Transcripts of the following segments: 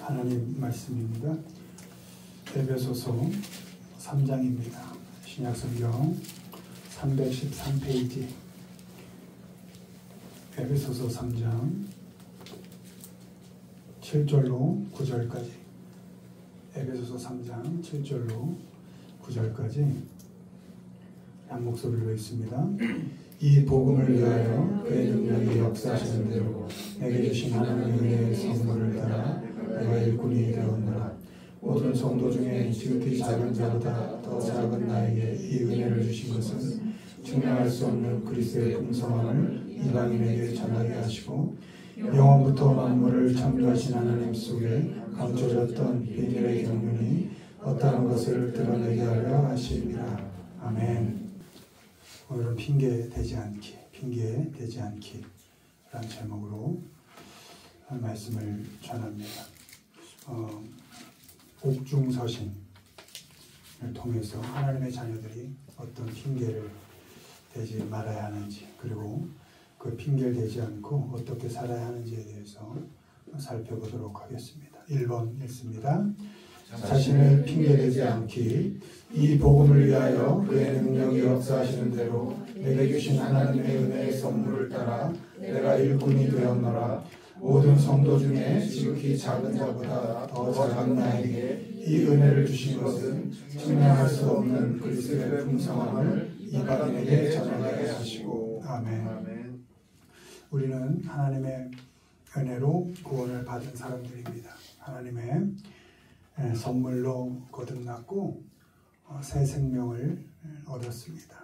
하나님 말씀입니다. 에베소서 3장입니다. 신약성경 313페이지 에베소서 3장 7절로 9절까지 에베소서 3장 7절로 9절까지 한 목소리로 읽습니다. 이 복음을 위하여 그의 능력이 역사하시는 대로 내게 주신 하나님의 은혜의 선물을 따라 내가 일꾼이 되었노라. 모든 성도 중에 지극히 작은 자보다 더 작은 나에게 이 은혜를 주신 것은 측량할 수 없는 그리스도의 풍성함을 이방인에게 전하게 하시고 영원부터 만물을 창조하신 하나님 속에 감춰졌던 비밀의 경륜이 어떠한 것을 드러내게 하려 하심이라. 아멘. 오늘은 핑계 대지 않기 라는 제목으로 말씀을 전합니다. 옥중서신을 통해서 하나님의 자녀들이 어떤 핑계를 대지 말아야 하는지, 그리고 그 핑계를 대지 않고 어떻게 살아야 하는지에 대해서 살펴보도록 하겠습니다. 1번 읽습니다. 자신을 핑계대지 않기. 이 복음을 위하여 그의 능력이 역사하시는 대로 내게 주신 하나님의 은혜의 선물을 따라 내가 일꾼이 되었노라. 모든 성도 중에 지극히 작은 자보다 더 작은 나에게 이 은혜를 주신 것은 측량할 수 없는 그리스도의 풍성함을 이방인에게 전하게 하시고. 아멘. 우리는 하나님의 은혜로 구원을 받은 사람들입니다. 하나님의 선물로 거듭났고 새 생명을 얻었습니다.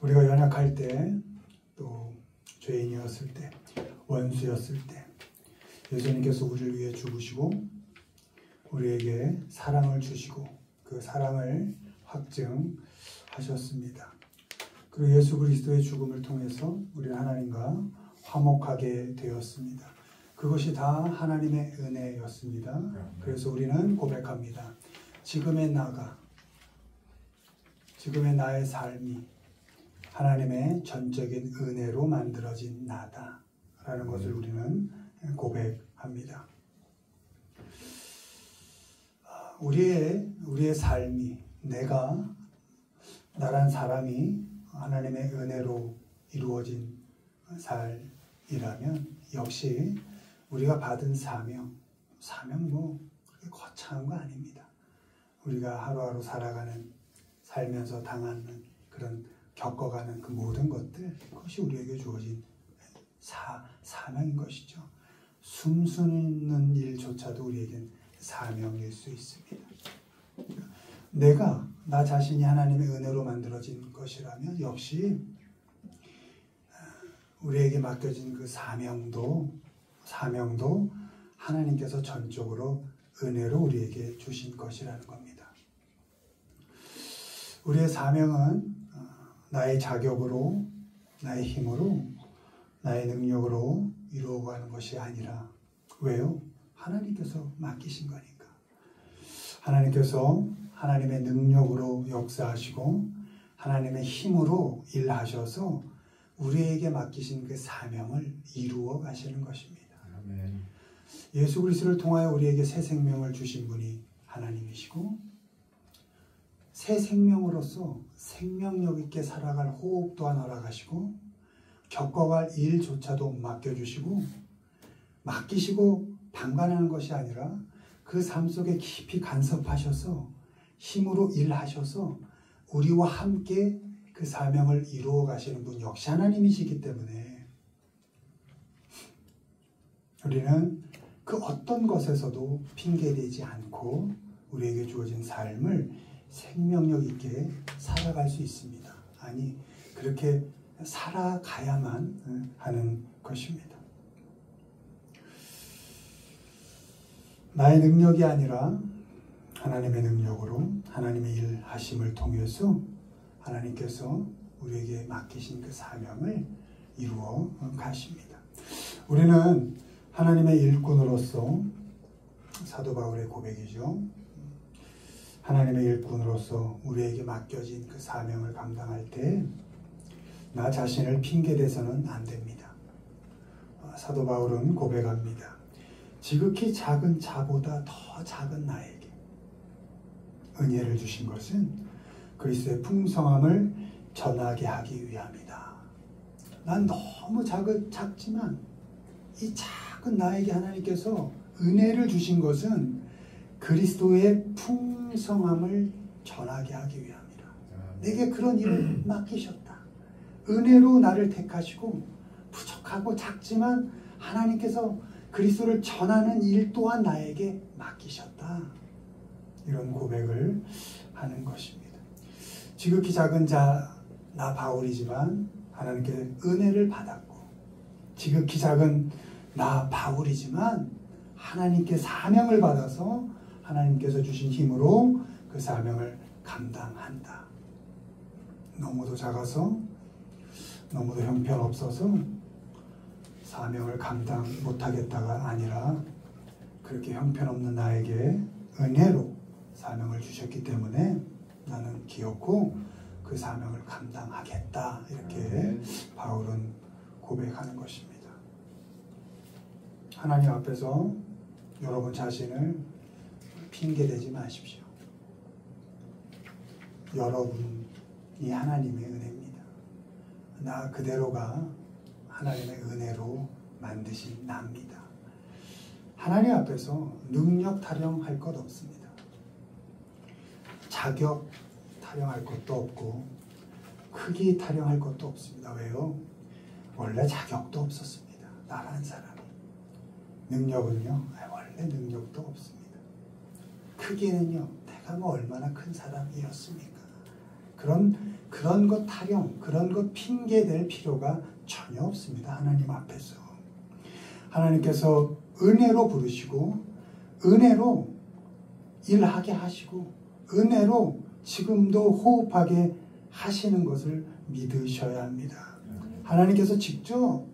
우리가 연약할 때, 또 죄인이었을 때, 원수였을 때 예수님께서 우리를 위해 죽으시고 우리에게 사랑을 주시고 그 사랑을 확증하셨습니다. 그리고 예수 그리스도의 죽음을 통해서 우리 하나님과 화목하게 되었습니다. 그것이 다 하나님의 은혜였습니다. 그래서 우리는 고백합니다. 지금의 나의 삶이 하나님의 전적인 은혜로 만들어진 나다 라는 것을 우리는 고백합니다. 우리의 삶이, 나란 사람이 하나님의 은혜로 이루어진 삶이라면 역시 우리가 받은 사명 그렇게 거창한 거 아닙니다. 우리가 하루하루 살면서 당하는 그런 겪어가는 그 모든 것들, 그것이 우리에게 주어진 사명인 것이죠. 숨쉬는 일조차도 우리에겐 사명일 수 있습니다. 나 자신이 하나님의 은혜로 만들어진 것이라면 역시 우리에게 맡겨진 그 사명도 하나님께서 전적으로 은혜로 우리에게 주신 것이라는 겁니다. 우리의 사명은 나의 자격으로, 나의 힘으로, 나의 능력으로 이루어가는 것이 아니라, 왜요? 하나님께서 맡기신 거니까. 하나님께서 하나님의 능력으로 역사하시고 하나님의 힘으로 일하셔서 우리에게 맡기신 그 사명을 이루어 가시는 것입니다. 아멘. 예수 그리스도를 통하여 우리에게 새 생명을 주신 분이 하나님이시고, 새 생명으로서 생명력 있게 살아갈 호흡 또한 허락하시고, 겪어갈 일조차도 맡기시고 방관하는 것이 아니라 그 삶 속에 깊이 간섭하셔서 힘으로 일하셔서 우리와 함께 그 사명을 이루어 가시는 분 역시 하나님이시기 때문에 우리는 그 어떤 것에서도 핑계대지 않고 우리에게 주어진 삶을 생명력 있게 살아갈 수 있습니다. 아니, 그렇게 살아가야만 하는 것입니다. 나의 능력이 아니라 하나님의 능력으로, 하나님의 일하심을 통해서 하나님께서 우리에게 맡기신 그 사명을 이루어 가십니다. 우리는 하나님의 일꾼으로서, 사도 바울의 고백이죠. 하나님의 일꾼으로서 우리에게 맡겨진 그 사명을 감당할 때 나 자신을 핑계대서는 안 됩니다. 사도 바울은 고백합니다. 지극히 작은 자보다 더 작은 나에게 은혜를 주신 것은 그리스도의 풍성함을 전하게 하기 위함이다. 난 너무 작지만 이 작은 나에게 하나님께서 은혜를 주신 것은 그리스도의 풍성함을 전하게 하기 위함이라. 내게 그런 일을 맡기셨다. 은혜로 나를 택하시고 부족하고 작지만 하나님께서 그리스도를 전하는 일 또한 나에게 맡기셨다. 이런 고백을 하는 것입니다. 지극히 작은 자 나 바울이지만 하나님께 은혜를 받았고, 지극히 작은 나 바울이지만 하나님께 사명을 받아서 하나님께서 주신 힘으로 그 사명을 감당한다. 너무도 작아서 너무도 형편없어서 사명을 감당 못하겠다가 아니라 그렇게 형편없는 나에게 은혜로 사명을 주셨기 때문에 나는 기었고 그 사명을 감당하겠다. 이렇게 바울은 고백하는 것입니다. 하나님 앞에서 여러분 자신을 핑계대지 마십시오. 여러분이 하나님의 은혜입니다. 나 그대로가 하나님의 은혜로 만드신 나입니다. 하나님 앞에서 능력 타령할 것 없습니다. 자격 타령할 것도 없고 크기 타령할 것도 없습니다. 왜요? 원래 자격도 없었습니다. 나라는 사람이. 능력은요, 원래 능력도 없습니다. 크기는요, 내가 뭐 얼마나 큰 사람이었습니까? 그런 것 타령, 그런 것 핑계댈 필요가 전혀 없습니다. 하나님 앞에서. 하나님께서 은혜로 부르시고 은혜로 일하게 하시고 은혜로 지금도 호흡하게 하시는 것을 믿으셔야 합니다. 하나님께서 직접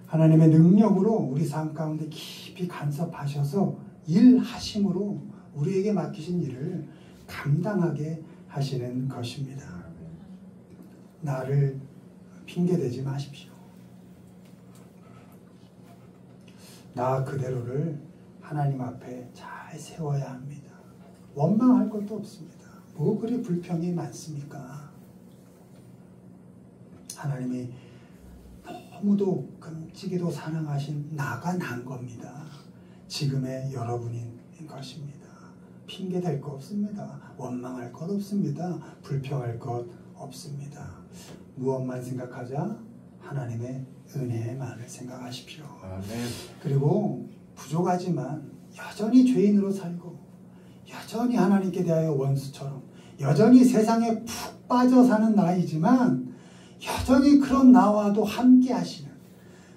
하나님의 능력으로 우리 삶 가운데 깊이 간섭하셔서 일하심으로 우리에게 맡기신 일을 감당하게 하시는 것입니다. 나를 핑계대지 마십시오. 나 그대로를 하나님 앞에 잘 세워야 합니다. 원망할 것도 없습니다. 뭐 그리 불평이 많습니까? 하나님이 너무도 끔찍이도 사랑하신 나가 난 겁니다. 지금의 여러분인 것입니다. 핑계댈 거 없습니다. 원망할 것 없습니다. 불평할 것 없습니다. 무엇만 생각하자? 하나님의 은혜만을 생각하십시오. 아멘. 그리고 부족하지만 여전히 죄인으로 살고 여전히 하나님께 대하여 원수처럼 여전히 세상에 푹 빠져 사는 나이지만 여전히 그런 나와도 함께 하시는,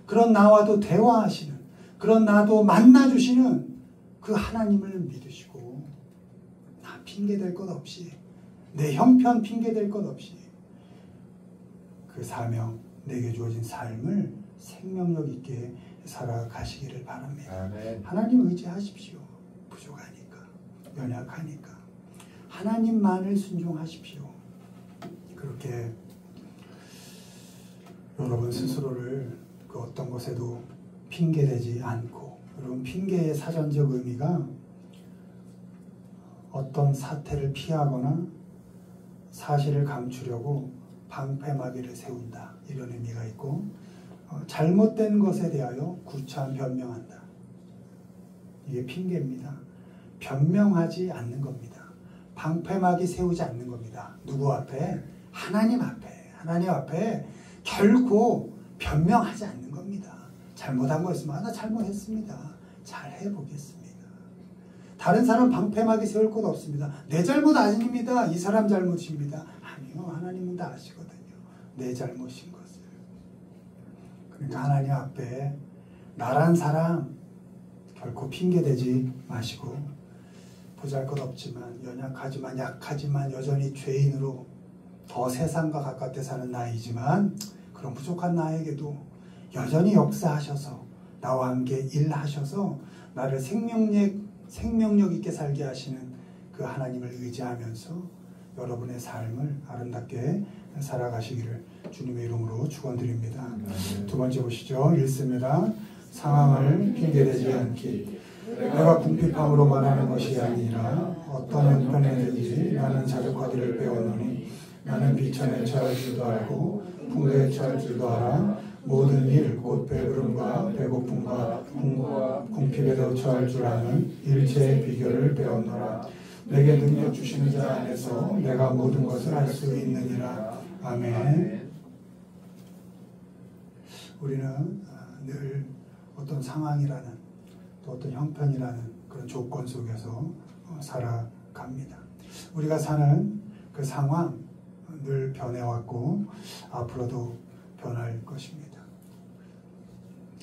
그런 나와도 대화하시는, 그런 나도 만나주시는 그 하나님을 믿으시고 나 핑계댈 것 없이, 내 형편 핑계댈 것 없이 그 사명, 내게 주어진 삶을 생명력 있게 살아가시기를 바랍니다. 아멘. 하나님 의지하십시오. 부족하니까, 연약하니까 하나님만을 순종하십시오. 그렇게 여러분 스스로를 그 어떤 것에도 핑계대지 않고, 여러분 핑계의 사전적 의미가 어떤 사태를 피하거나 사실을 감추려고 방패막이를 세운다, 이런 의미가 있고, 잘못된 것에 대하여 구차한 변명한다, 이게 핑계입니다. 변명하지 않는 겁니다. 방패막이 세우지 않는 겁니다. 누구 앞에? 하나님 앞에. 하나님 앞에 결코 변명하지 않는 겁니다. 잘못한 거 있으면 나 잘못했습니다. 잘 해보겠습니다. 다른 사람 방패막이 세울 것 없습니다. 내 잘못 아닙니다. 이 사람 잘못입니다. 아니요, 하나님은 다 아시거든요. 내 잘못인 것을. 그러니까 하나님 앞에 나란 사람 결코 핑계대지 마시고, 보잘것없지만 연약하지만 약하지만 여전히 죄인으로 더 세상과 가깝게 사는 나이지만 그런 부족한 나에게도 여전히 역사하셔서 나와 함께 일하셔서 나를 생명력 있게 살게 하시는 그 하나님을 의지하면서 여러분의 삶을 아름답게 살아가시기를 주님의 이름으로 축원드립니다. 두 번째 보시죠. 읽습니다. 상황을 핑계대지 않기. 내가 궁핍함으로 말하는 것이 아니라 어떤 형편에든지 나는 자족하기를 배웠노니 나는 비천에 처할 줄도 알고 풍부에 처할 줄도 알아. 모든 일 곧 배부름과 배고픔과 궁핍에도 처할 줄 아는 일체의 비결을 배웠노라. 내게 능력 주시는 자 안에서 내가 모든 것을 할 수 있느니라. 아멘. 우리는 늘 어떤 상황이라는 또 어떤 형편이라는 그런 조건 속에서 살아갑니다. 우리가 사는 그 상황 늘 변해왔고 앞으로도 변할 것입니다.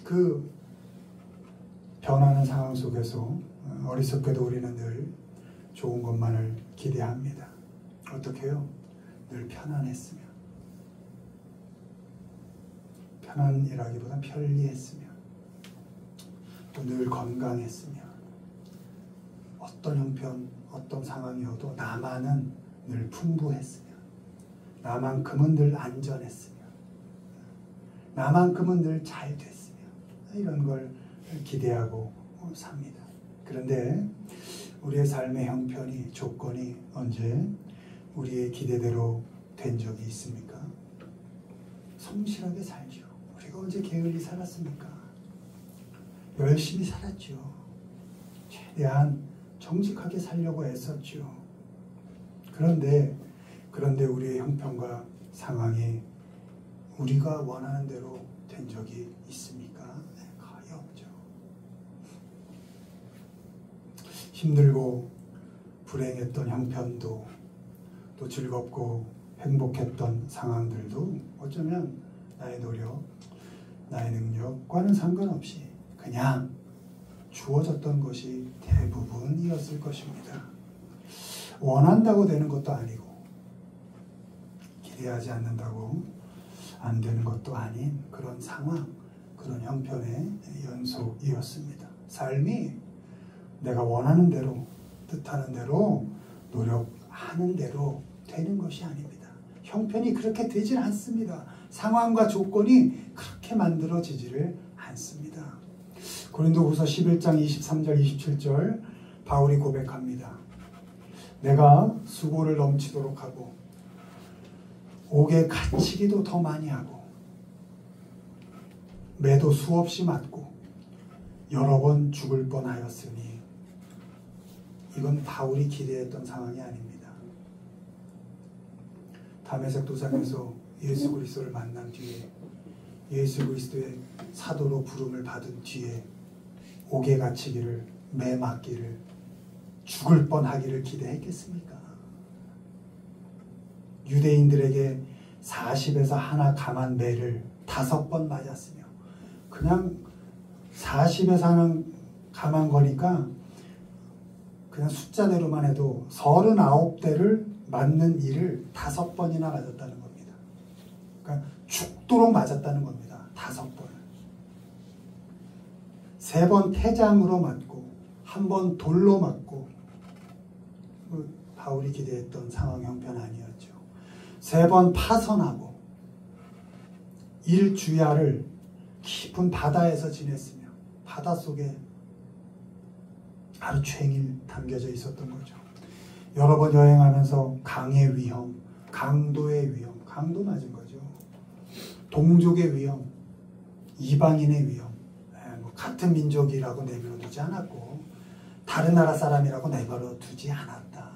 그 변하는 상황 속에서 어리석게도 우리는 늘 좋은 것만을 기대합니다. 어떻게 해요? 늘 편안했으면, 편안이라기보다 편리했으면, 또 늘 건강했으면, 어떤 형편, 어떤 상황이어도 나만은 늘 풍부했으면, 나만큼은 늘 안전했으면, 나만큼은 늘 잘 됐으면, 이런 걸 기대하고 삽니다. 그런데 우리의 삶의 형편이, 조건이 언제 우리의 기대대로 된 적이 있습니까? 성실하게 살죠. 우리가 언제 게을리 살았습니까? 열심히 살았죠. 최대한 정직하게 살려고 애썼죠. 그런데 우리의 형편과 상황이 우리가 원하는 대로 된 적이 있습니까? 네, 거의 없죠. 힘들고 불행했던 형편도 또 즐겁고 행복했던 상황들도 어쩌면 나의 노력, 나의 능력과는 상관없이 그냥 주어졌던 것이 대부분이었을 것입니다. 원한다고 되는 것도 아니고 기대하지 않는다고 안 되는 것도 아닌 그런 상황, 그런 형편의 연속이었습니다. 삶이 내가 원하는 대로, 뜻하는 대로, 노력하는 대로 되는 것이 아닙니다. 형편이 그렇게 되질 않습니다. 상황과 조건이 그렇게 만들어지지를 않습니다. 고린도후서 11장 23절 27절 바울이 고백합니다. 내가 수고를 넘치도록 하고 옥에 갇히기도 더 많이 하고 매도 수없이 맞고 여러 번 죽을 뻔하였으니 이건 바울이 기대했던 상황이 아닙니다. 다메섹 도상에서 예수 그리스도를 만난 뒤에 예수 그리스도의 사도로 부름을 받은 뒤에 옥에 갇히기를, 매 맞기를, 죽을 뻔하기를 기대했겠습니까? 유대인들에게 40에서 하나 감한 매를 5번 맞았으며 그냥 40에서 하나 감한 거니까 그냥 숫자대로만 해도 39대를 맞는 일을 5번이나 맞았다는 겁니다. 그러니까 죽도록 맞았다는 겁니다. 5번을. 3번 태장으로 맞고 1번 돌로 맞고 바울이 기대했던 상황 형편 아니었죠. 3번 파선하고 일주야를 깊은 바다에서 지냈으며 바닷속에 하루 종일 담겨져 있었던 거죠. 여러 번 여행하면서 강의 위험, 강도의 위험, 강도 맞은 거죠. 동족의 위험, 이방인의 위험, 같은 민족이라고 내버려 두지 않았고 다른 나라 사람이라고 내버려 두지 않았다.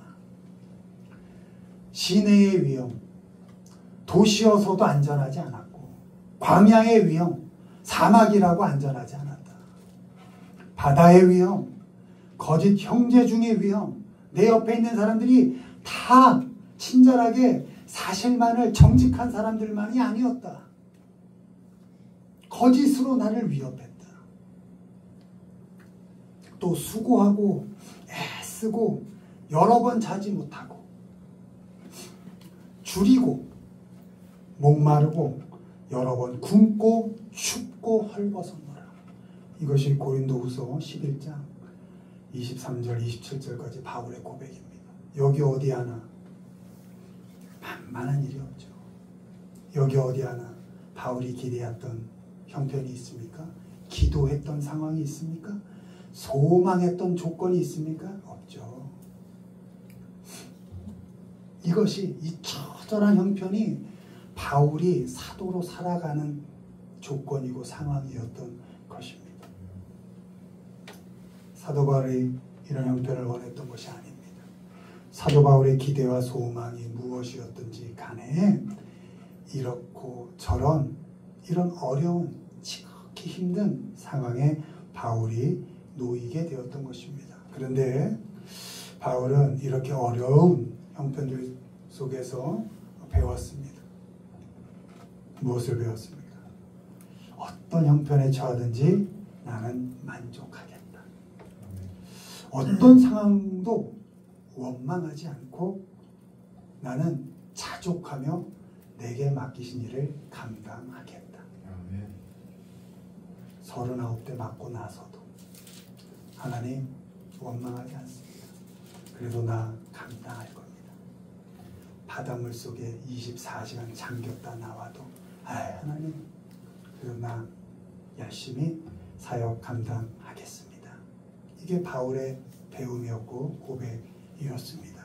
시내의 위험, 도시여서도 안전하지 않았고 광야의 위험, 사막이라고 안전하지 않았다. 바다의 위험, 거짓 형제 중의 위험, 내 옆에 있는 사람들이 다 친절하게 사실만을 정직한 사람들만이 아니었다. 거짓으로 나를 위협했다. 또 수고하고 애쓰고 여러 번 자지 못하고 줄이고 목마르고 여러 번 굶고 춥고 헐벗었노라. 이것이 고린도후서 11장 23절 27절까지 바울의 고백입니다. 여기 어디 하나 만만한 일이 없죠. 여기 어디 하나 바울이 기대했던 형편이 있습니까? 기도했던 상황이 있습니까? 소망했던 조건이 있습니까? 없죠. 이것이 이 처절한 형편이 바울이 사도로 살아가는 조건이고 상황이었던 것입니다. 사도 바울이 이런 형편을 원했던 것이 아닙니다. 사도 바울의 기대와 소망이 무엇이었든지 간에 이렇고 저런 이런 어려운 지극히 힘든 상황에 바울이 놓이게 되었던 것입니다. 그런데 바울은 이렇게 어려운 형편들 속에서 배웠습니다. 무엇을 배웠습니까? 어떤 형편에 처하든지 나는 만족하겠다. 어떤 상황도 원망하지 않고 나는 자족하며 내게 맡기신 일을 감당하겠다. 39대 맞고 나서도 하나님 원망하지 않습니다. 그래도 나 감당할 겁니다. 바닷물 속에 24시간 잠겼다 나와도 하나님 그래도 나 열심히 사역 감당하겠습니다. 이게 바울의 배움이었고 고백이었습니다.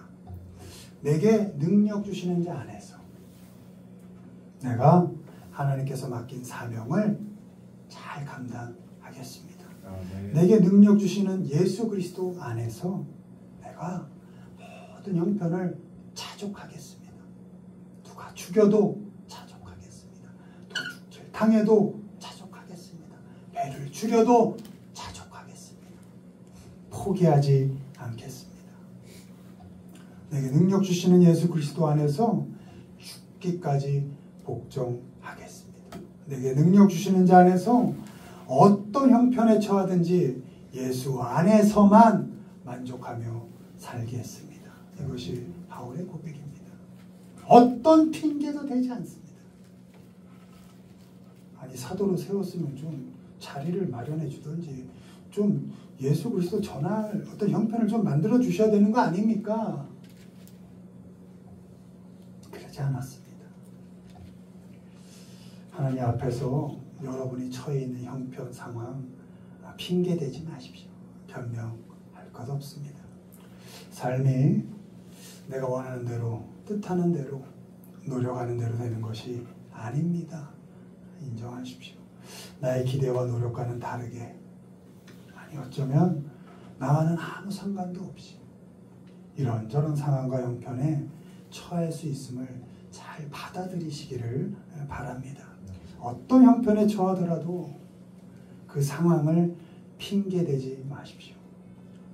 내게 능력 주시는 자 안에서 내가 하나님께서 맡긴 사명을 잘 감당하겠습니다. 내게 능력 주시는 예수 그리스도 안에서 내가 모든 형편을 자족하겠습니다. 누가 죽여도 자족하겠습니다. 도둑질 당해도 자족하겠습니다. 배를 줄여도 자족하겠습니다. 포기하지 않겠습니다. 내게 능력 주시는 예수 그리스도 안에서 죽기까지 복종하겠습니다. 내게 능력 주시는 자 안에서 어떤 형편에 처하든지 예수 안에서만 만족하며 살겠습니다. 이것이 바울의 고백입니다. 어떤 핑계도 되지 않습니다. 아니 사도로 세웠으면 좀 자리를 마련해 주든지 좀 예수 그리스도 전할 어떤 형편을 좀 만들어 주셔야 되는 거 아닙니까? 그러지 않았습니다. 하나님 앞에서 여러분이 처해 있는 형편 상황 핑계 대지 마십시오. 변명할 것 없습니다. 삶이 내가 원하는 대로 뜻하는 대로 노력하는 대로 되는 것이 아닙니다. 인정하십시오. 나의 기대와 노력과는 다르게 아니 어쩌면 나와는 아무 상관도 없이 이런저런 상황과 형편에 처할 수 있음을 잘 받아들이시기를 바랍니다. 어떤 형편에 처하더라도 그 상황을 핑계대지 마십시오.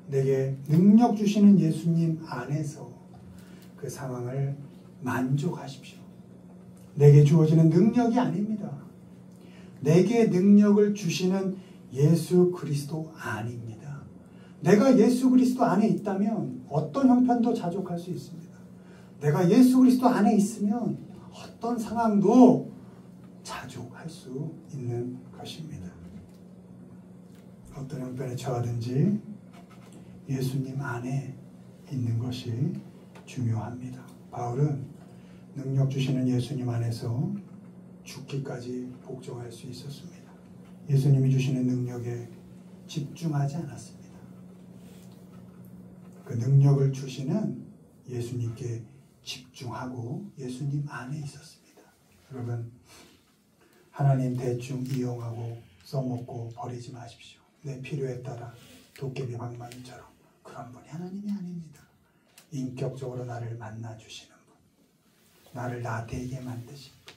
내게 능력 주시는 예수님 안에서 그 상황을 만족하십시오. 내게 주어지는 능력이 아닙니다. 내게 능력을 주시는 예수 그리스도 안입니다. 내가 예수 그리스도 안에 있다면 어떤 형편도 자족할 수 있습니다. 내가 예수 그리스도 안에 있으면 어떤 상황도 자족할 수 있는 것입니다. 어떤 형편에 처하든지 예수님 안에 있는 것이 중요합니다. 바울은 능력 주시는 예수님 안에서 죽기까지 복종할 수 있었습니다. 예수님이 주시는 능력에 집중하지 않았습니다. 그 능력을 주시는 예수님께 집중하고 예수님 안에 있었습니다. 여러분 하나님 대충 이용하고 써먹고 버리지 마십시오. 내 필요에 따라 도깨비 방망이처럼 그런 분이 하나님이 아닙니다. 인격적으로 나를 만나주시는 분, 나를 나대게 만드신 분,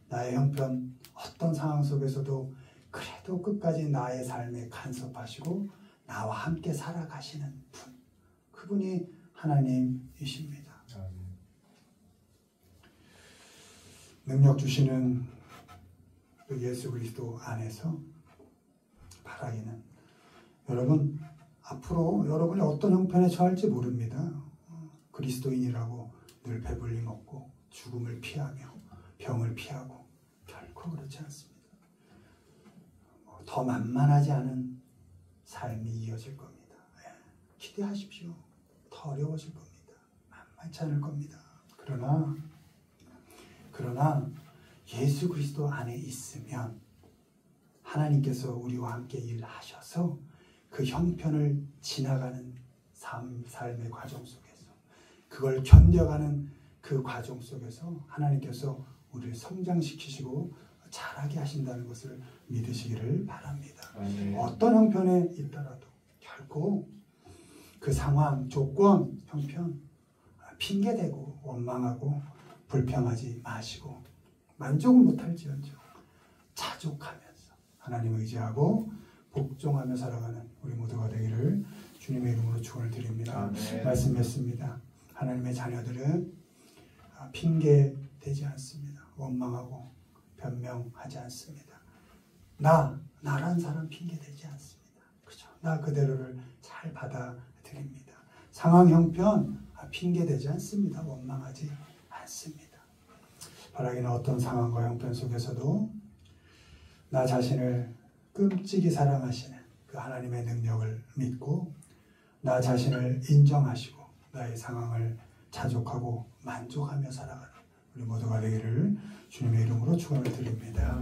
나의 형편 어떤 상황 속에서도 그래도 끝까지 나의 삶에 간섭하시고 나와 함께 살아가시는 분, 그분이 하나님이십니다. 능력 주시는 그 예수 그리스도 안에서 바라기는 여러분 앞으로 여러분이 어떤 형편에 처할지 모릅니다. 그리스도인이라고 늘 배불리 먹고 죽음을 피하며 병을 피하고 결코 그렇지 않습니다. 더 만만하지 않은 삶이 이어질 겁니다. 기대하십시오. 더 어려워질 겁니다. 만만치 않을 겁니다. 그러나 예수 그리스도 안에 있으면 하나님께서 우리와 함께 일하셔서 그 형편을 지나가는 삶의 과정 속에서 그걸 견뎌가는 그 과정 속에서 하나님께서 우리를 성장시키시고 자라게 하신다는 것을 믿으시기를 바랍니다. 어떤 형편에 있더라도 결코 그 상황, 조건, 형편 핑계대고 원망하고 불평하지 마시고 만족을 못할지언정 자족하면서 하나님을 의지하고 복종하며 살아가는 우리 모두가 되기를 주님의 이름으로 축원을 드립니다. 말씀했습니다. 하나님의 자녀들은 핑계대지 않습니다. 원망하고 변명하지 않습니다. 나란 사람 핑계대지 않습니다. 그죠? 나 그대로를 잘 받아들입니다. 상황 형편 핑계대지 않습니다. 원망하지 않습니다. 바라기는 어떤 상황과 형편 속에서도 나 자신을 끔찍이 사랑하시는 그 하나님의 능력을 믿고 나 자신을 인정하시고 나의 상황을 자족하고 만족하며 살아가는 우리 모두가 되기를 주님의 이름으로 축원을 드립니다.